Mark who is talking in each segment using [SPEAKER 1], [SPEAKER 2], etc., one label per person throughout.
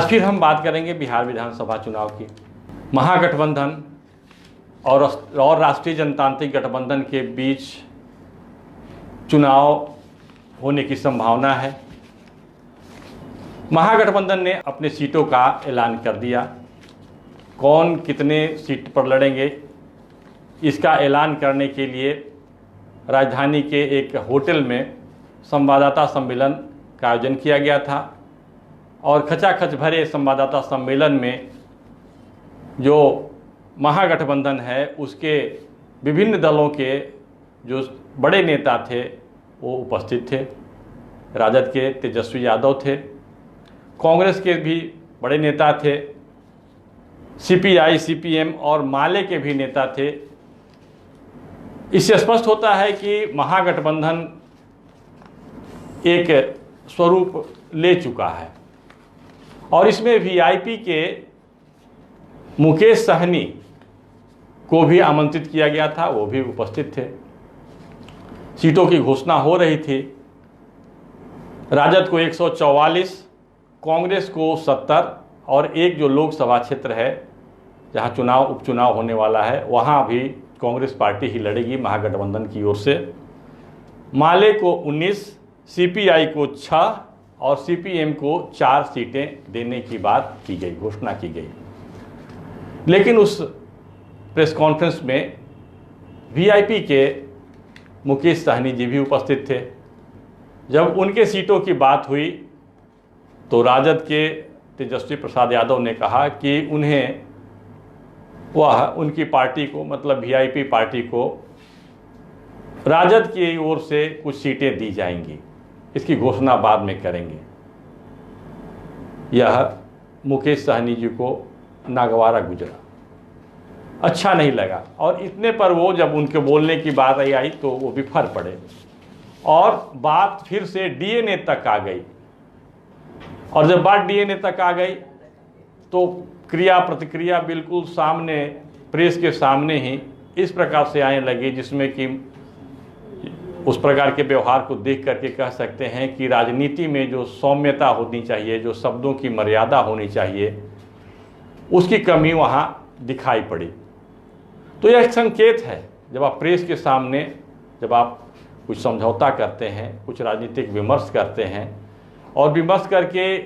[SPEAKER 1] आज फिर हम बात करेंगे बिहार विधानसभा चुनाव की। महागठबंधन और राष्ट्रीय जनतांत्रिक गठबंधन के बीच चुनाव होने की संभावना है। महागठबंधन ने अपने सीटों का ऐलान कर दिया। कौन कितने सीट पर लड़ेंगे इसका ऐलान करने के लिए राजधानी के एक होटल में संवाददाता सम्मेलन का आयोजन किया गया था और खचाखच भरे संवाददाता सम्मेलन में जो महागठबंधन है उसके विभिन्न दलों के जो बड़े नेता थे वो उपस्थित थे। राजद के तेजस्वी यादव थे, कांग्रेस के भी बड़े नेता थे, सीपीआई, सीपीएम और माले के भी नेता थे। इससे स्पष्ट होता है कि महागठबंधन एक स्वरूप ले चुका है और इसमें वीआईपी के मुकेश सहनी को भी आमंत्रित किया गया था, वो भी उपस्थित थे। सीटों की घोषणा हो रही थी। राजद को 144, कांग्रेस को 70 और एक जो लोकसभा क्षेत्र है जहां उपचुनाव होने वाला है वहां भी कांग्रेस पार्टी ही लड़ेगी महागठबंधन की ओर से। माले को 19, सीपीआई को 6 और सीपीएम को 4 सीटें देने की बात की गई, घोषणा की गई। लेकिन उस प्रेस कॉन्फ्रेंस में वीआईपी के मुकेश सहनी जी भी उपस्थित थे। जब उनके सीटों की बात हुई तो राजद के तेजस्वी प्रसाद यादव ने कहा कि उनकी पार्टी को, मतलब वीआईपी पार्टी को, राजद की ओर से कुछ सीटें दी जाएंगी, इसकी घोषणा बाद में करेंगे। यह मुकेश सहनी जी को नागवारा गुजरा, अच्छा नहीं लगा और इतने पर वो जब उनके बोलने की बात आई तो वो बिफर पड़े और बात फिर से डीएनए तक आ गई। और जब बात डीएनए तक आ गई तो क्रिया प्रतिक्रिया बिल्कुल सामने, प्रेस के सामने ही इस प्रकार से आने लगी जिसमें कि उस प्रकार के व्यवहार को देख करके कह सकते हैं कि राजनीति में जो सौम्यता होनी चाहिए, जो शब्दों की मर्यादा होनी चाहिए, उसकी कमी वहाँ दिखाई पड़ी। तो यह एक संकेत है, जब आप प्रेस के सामने जब आप कुछ समझौता करते हैं, कुछ राजनीतिक विमर्श करते हैं और विमर्श करके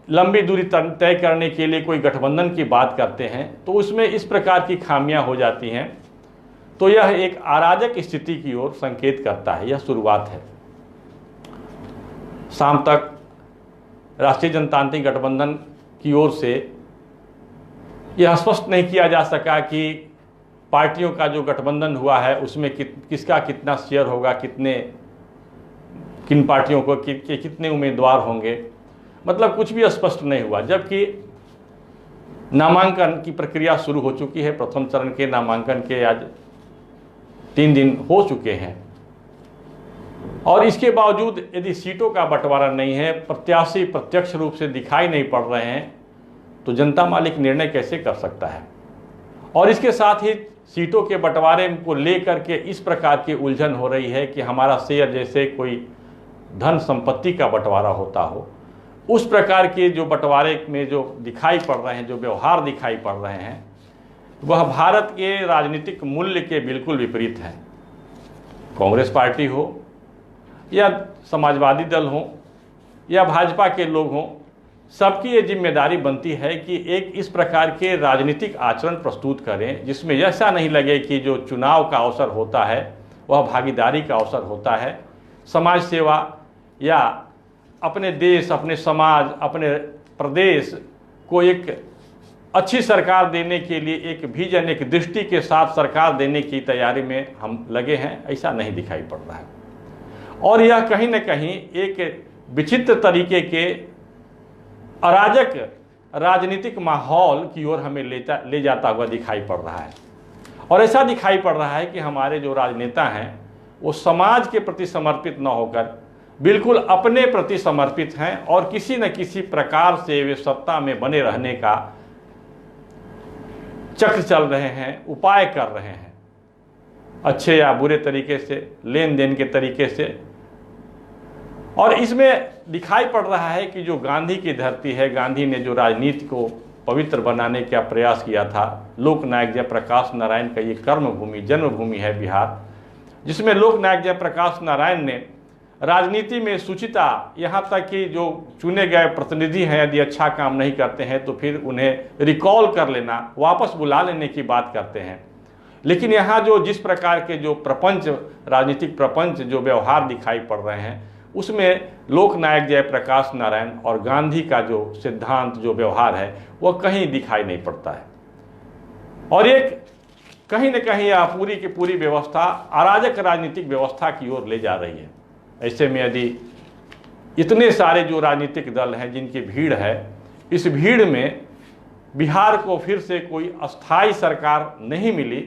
[SPEAKER 1] लंबी दूरी तय करने के लिए कोई गठबंधन की बात करते हैं तो उसमें इस प्रकार की खामियां हो जाती हैं, तो यह एक अराजक स्थिति की ओर संकेत करता है। यह शुरुआत है। शाम तक राष्ट्रीय जनतांत्रिक गठबंधन की ओर से यह स्पष्ट नहीं किया जा सका कि पार्टियों का जो गठबंधन हुआ है उसमें किसका कितना शेयर होगा, किन पार्टियों को कितने उम्मीदवार होंगे, मतलब कुछ भी स्पष्ट नहीं हुआ। जबकि नामांकन की प्रक्रिया शुरू हो चुकी है। प्रथम चरण के नामांकन के आज 3 दिन हो चुके हैं और इसके बावजूद यदि सीटों का बंटवारा नहीं है, प्रत्याशी प्रत्यक्ष रूप से दिखाई नहीं पड़ रहे हैं, तो जनता मालिक निर्णय कैसे कर सकता है। और इसके साथ ही सीटों के बंटवारे को लेकर के इस प्रकार की उलझन हो रही है कि हमारा शेयर जैसे कोई धन संपत्ति का बंटवारा होता हो, उस प्रकार के जो बंटवारे में जो दिखाई पड़ रहे हैं, जो व्यवहार दिखाई पड़ रहे हैं, वह भारत के राजनीतिक मूल्य के बिल्कुल विपरीत है। कांग्रेस पार्टी हो या समाजवादी दल हो या भाजपा के लोग हों, सबकी ये जिम्मेदारी बनती है कि एक इस प्रकार के राजनीतिक आचरण प्रस्तुत करें जिसमें ऐसा नहीं लगे कि जो चुनाव का अवसर होता है वह भागीदारी का अवसर होता है, समाज सेवा या अपने देश, अपने समाज, अपने प्रदेश को एक अच्छी सरकार देने के लिए एक विजन, एक दृष्टि के साथ सरकार देने की तैयारी में हम लगे हैं, ऐसा नहीं दिखाई पड़ रहा है। और यह कहीं न कहीं एक विचित्र तरीके के अराजक राजनीतिक माहौल की ओर हमें ले जाता हुआ दिखाई पड़ रहा है। और ऐसा दिखाई पड़ रहा है कि हमारे जो राजनेता हैं वो समाज के प्रति समर्पित न होकर बिल्कुल अपने प्रति समर्पित हैं और किसी न किसी प्रकार से वे सत्ता में बने रहने का चक्र चल रहे हैं, उपाय कर रहे हैं, अच्छे या बुरे तरीके से, लेन देन के तरीके से। और इसमें दिखाई पड़ रहा है कि जो गांधी की धरती है, गांधी ने जो राजनीति को पवित्र बनाने का प्रयास किया था, लोकनायक जयप्रकाश नारायण का ये कर्मभूमि, जन्मभूमि है बिहार, जिसमें लोकनायक जयप्रकाश नारायण ने राजनीति में शुचिता, यहाँ तक कि जो चुने गए प्रतिनिधि हैं यदि अच्छा काम नहीं करते हैं तो फिर उन्हें रिकॉल कर लेना, वापस बुला लेने की बात करते हैं। लेकिन यहाँ जो जिस प्रकार के जो प्रपंच, राजनीतिक प्रपंच जो व्यवहार दिखाई पड़ रहे हैं, उसमें लोकनायक जयप्रकाश नारायण और गांधी का जो सिद्धांत, जो व्यवहार है, वह कहीं दिखाई नहीं पड़ता है। और एक कहीं न कहीं यह पूरी की पूरी व्यवस्था अराजक राजनीतिक व्यवस्था की ओर ले जा रही है। ऐसे में यदि इतने सारे जो राजनीतिक दल हैं जिनकी भीड़ है, इस भीड़ में बिहार को फिर से कोई अस्थायी सरकार नहीं मिली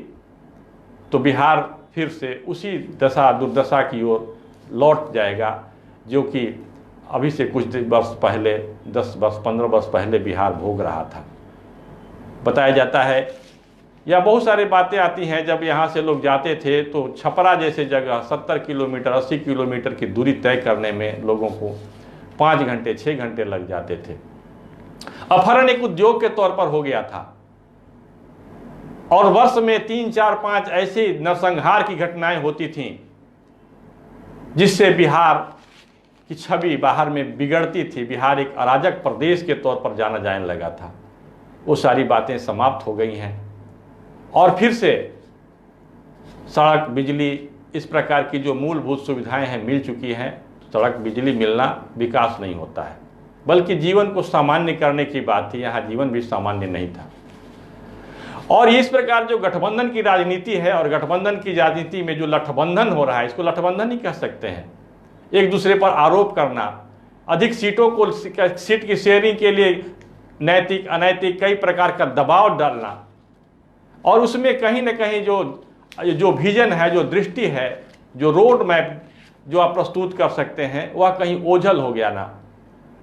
[SPEAKER 1] तो बिहार फिर से उसी दशा दुर्दशा की ओर लौट जाएगा जो कि अभी से कुछ वर्ष पहले, 10 वर्ष 15 वर्ष पहले बिहार भोग रहा था। बताया जाता है या बहुत सारी बातें आती हैं, जब यहाँ से लोग जाते थे तो छपरा जैसे जगह 70 किलोमीटर 80 किलोमीटर की दूरी तय करने में लोगों को 5 घंटे 6 घंटे लग जाते थे। अपहरण एक उद्योग के तौर पर हो गया था और वर्ष में 3 4 5 ऐसी नरसंहार की घटनाएं होती थीं जिससे बिहार की छवि बाहर में बिगड़ती थी। बिहार एक अराजक प्रदेश के तौर पर जाना जाने लगा था। वो सारी बातें समाप्त हो गई हैं और फिर से सड़क, बिजली, इस प्रकार की जो मूलभूत सुविधाएं हैं मिल चुकी हैं। सड़क, बिजली मिलना विकास नहीं होता है, बल्कि जीवन को सामान्य करने की बात थी। यहाँ जीवन भी सामान्य नहीं था। और इस प्रकार जो गठबंधन की राजनीति है और गठबंधन की राजनीति में जो लठबंधन हो रहा है, इसको लठबंधन ही कह सकते हैं। एक दूसरे पर आरोप करना, अधिक सीटों को, सीट की शेयरिंग के लिए नैतिक अनैतिक कई प्रकार का दबाव डालना और उसमें कहीं न कहीं जो विजन है, जो दृष्टि है, जो रोड मैप जो आप प्रस्तुत कर सकते हैं, वह कहीं ओझल हो गया ना,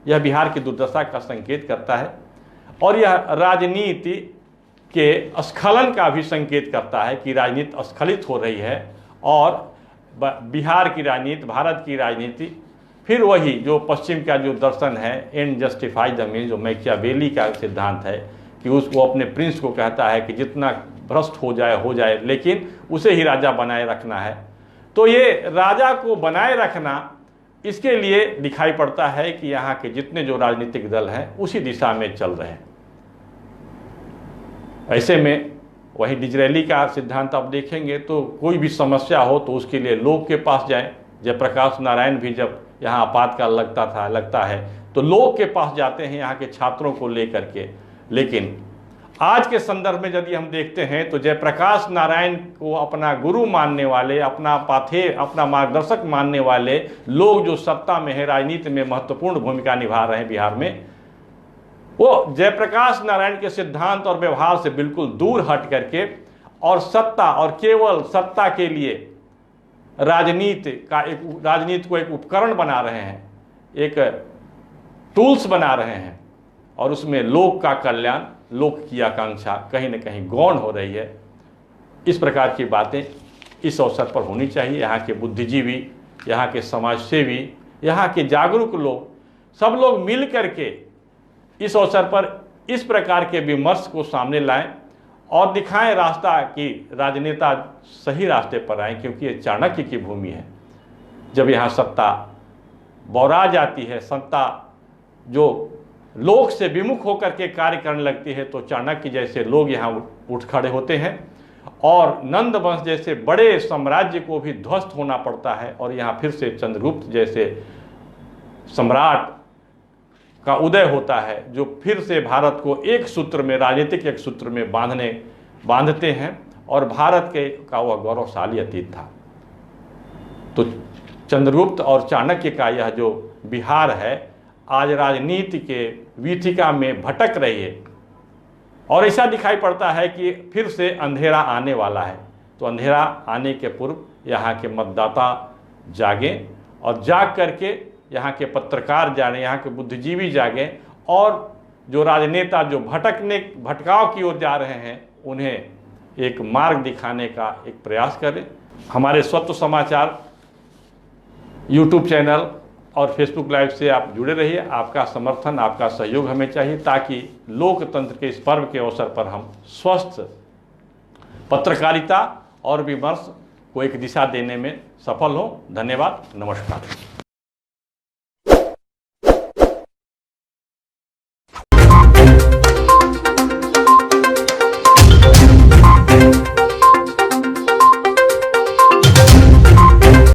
[SPEAKER 1] यह बिहार की दुर्दशा का संकेत करता है। और यह राजनीति के स्खलन का भी संकेत करता है कि राजनीति स्खलित हो रही है और बिहार की राजनीति, भारत की राजनीति फिर वही जो पश्चिम का जो दर्शन है, एंड जस्टिफाई द मीन्स, जो मैकियावेली का सिद्धांत है कि उसको अपने प्रिंस को कहता है कि जितना भ्रष्ट हो जाए, लेकिन उसे ही राजा बनाए रखना है। तो ये राजा को बनाए रखना, इसके लिए दिखाई पड़ता है कि यहाँ के जितने जो राजनीतिक दल हैं उसी दिशा में चल रहे हैं। ऐसे में वही डिजरेली का सिद्धांत आप देखेंगे तो कोई भी समस्या हो तो उसके लिए लोग के पास जाएं। जयप्रकाश नारायण भी जब यहाँ आपातकाल लगता है तो लोग के पास जाते हैं, यहाँ के छात्रों को लेकर के। लेकिन आज के संदर्भ में यदि हम देखते हैं तो जयप्रकाश नारायण को अपना गुरु मानने वाले, अपना मार्गदर्शक मानने वाले लोग जो सत्ता में है, राजनीति में महत्वपूर्ण भूमिका निभा रहे हैं बिहार में, वो जयप्रकाश नारायण के सिद्धांत और व्यवहार से बिल्कुल दूर हट करके और सत्ता और केवल सत्ता के लिए राजनीति को एक उपकरण बना रहे हैं, एक टूल्स बना रहे हैं और उसमें लोक का कल्याण, लोक की आकांक्षा कहीं न कहीं गौण हो रही है। इस प्रकार की बातें इस अवसर पर होनी चाहिए। यहाँ के बुद्धिजीवी, यहाँ के समाजसेवी, यहाँ के जागरूक लोग, सब लोग मिल करके इस अवसर पर इस प्रकार के विमर्श को सामने लाएं और दिखाएं रास्ता कि राजनेता सही रास्ते पर आएँ, क्योंकि ये चाणक्य की भूमि है। जब यहाँ सत्ता बौरा जाती है, सत्ता जो लोक से विमुख होकर के कार्य करने लगती है, तो चाणक्य जैसे लोग यहाँ उठ खड़े होते हैं और नंद वंश जैसे बड़े साम्राज्य को भी ध्वस्त होना पड़ता है और यहाँ फिर से चंद्रगुप्त जैसे सम्राट का उदय होता है, जो फिर से भारत को एक सूत्र में, राजनीतिक एक सूत्र में बांधते हैं और भारत का वह गौरवशाली अतीत था। तो चंद्रगुप्त और चाणक्य का यह जो बिहार है आज राजनीति के वीथिका में भटक रही है और ऐसा दिखाई पड़ता है कि फिर से अंधेरा आने वाला है। तो अंधेरा आने के पूर्व यहाँ के मतदाता जागें और जाग करके यहाँ के पत्रकार जागें, यहाँ के बुद्धिजीवी जागें और जो राजनेता जो भटकाव की ओर जा रहे हैं उन्हें एक मार्ग दिखाने का एक प्रयास करें। हमारे स्वत्व समाचार यूट्यूब चैनल और फेसबुक लाइव से आप जुड़े रहिए। आपका समर्थन, आपका सहयोग हमें चाहिए ताकि लोकतंत्र के इस पर्व के अवसर पर हम स्वस्थ पत्रकारिता और विमर्श को एक दिशा देने में सफल हो। धन्यवाद, नमस्कार।